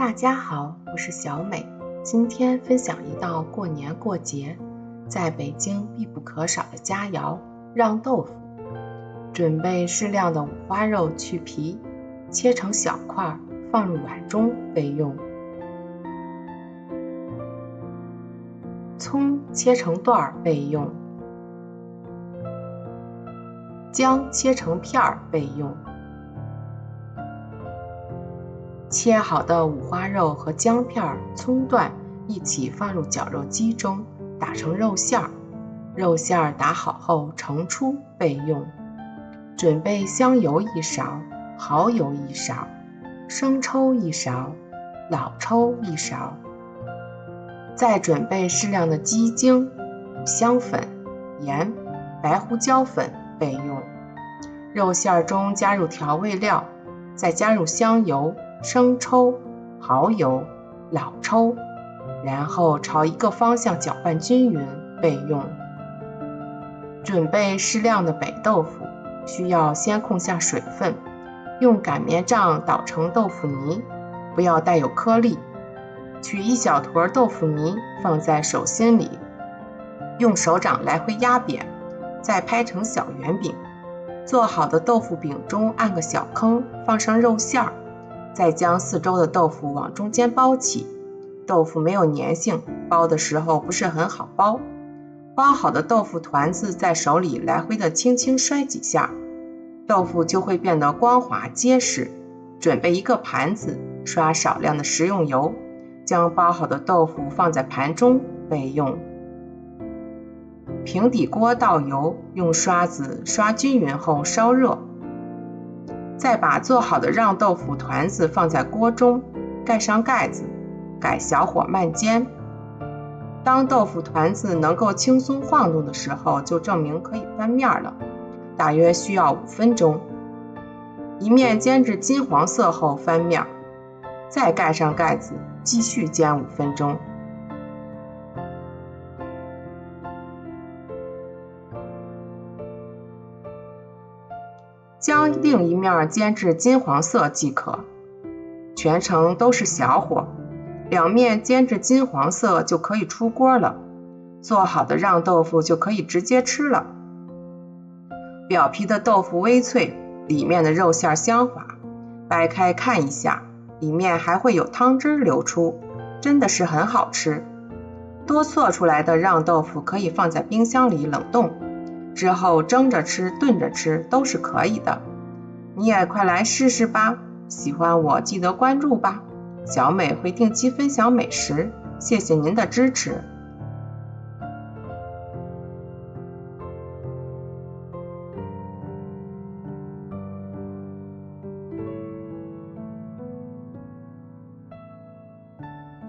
大家好，我是小美。今天分享一道过年过节在北京必不可少的佳肴让豆腐。准备适量的五花肉，去皮，切成小块，放入碗中备用。葱切成段备用。姜切成片备用。切好的五花肉和姜片、葱段一起放入绞肉机中，打成肉馅儿。肉馅儿打好后盛出备用。准备香油1勺，蚝油1勺，生抽1勺，老抽1勺。再准备适量的鸡精、五香粉、盐、白胡椒粉备用。肉馅中加入调味料，再加入香油、生抽、蚝油、老抽，然后朝一个方向搅拌均匀备用。准备适量的北豆腐，需要先控下水分，用擀面杖捣成豆腐泥，不要带有颗粒。取一小坨豆腐泥放在手心里，用手掌来回压扁，再拍成小圆饼。做好的豆腐饼中按个小坑，放上肉馅儿，再将四周的豆腐往中间包起。豆腐没有粘性，包的时候不是很好包。包好的豆腐团子在手里来回的轻轻摔几下，豆腐就会变得光滑结实。准备一个盘子，刷少量的食用油，将包好的豆腐放在盘中备用。平底锅倒油，用刷子刷均匀后烧热，再把做好的让豆腐团子放在锅中，盖上盖子，改小火慢煎。当豆腐团子能够轻松晃动的时候，就证明可以翻面了，大约需要5分钟。一面煎至金黄色后翻面，再盖上盖子，继续煎5分钟。将另一面煎至金黄色即可，全程都是小火，两面煎至金黄色就可以出锅了。做好的让豆腐就可以直接吃了。表皮的豆腐微脆，里面的肉馅香滑，掰开看一下，里面还会有汤汁流出，真的是很好吃。多做出来的让豆腐可以放在冰箱里冷冻，之后蒸着吃、炖着吃都是可以的。你也快来试试吧！喜欢我记得关注吧，小美会定期分享美食，谢谢您的支持。